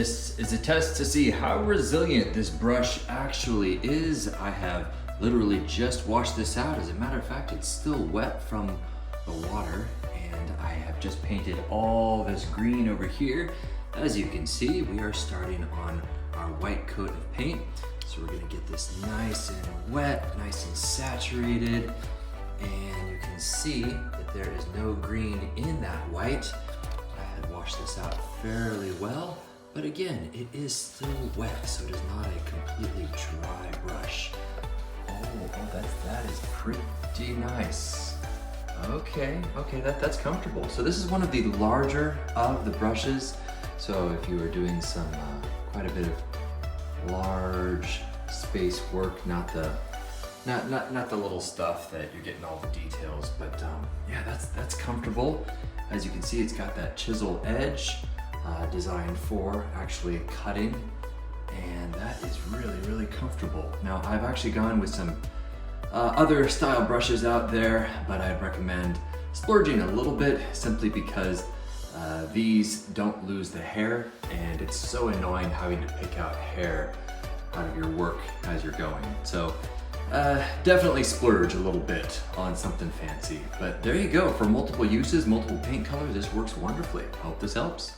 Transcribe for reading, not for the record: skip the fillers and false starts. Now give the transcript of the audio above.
This is a test to see how resilient this brush actually is. I have literally just washed this out. As a matter of fact, it's still wet from the water, and I have just painted all this green over here. As you can see, we are starting on our white coat of paint. So we're gonna get this nice and wet, nice and saturated, and you can see that there is no green in that white. I had washed this out fairly well, but again, it is still wet, so it is not a completely dry brush. That is pretty nice. Okay, that's comfortable. So this is one of the larger of the brushes. So if you were doing some quite a bit of large space work, not the little stuff that you're getting all the details, but yeah, that's comfortable. As you can see, it's got that chisel edge designed for actually cutting, and that is really comfortable. Now, I've actually gone with some other style brushes out there, but I'd recommend splurging a little bit simply because these don't lose the hair, and it's so annoying having to pick out hair out of your work as you're going. So definitely splurge a little bit on something fancy. But there you go, for multiple uses, multiple paint colors, this works wonderfully. Hope this helps.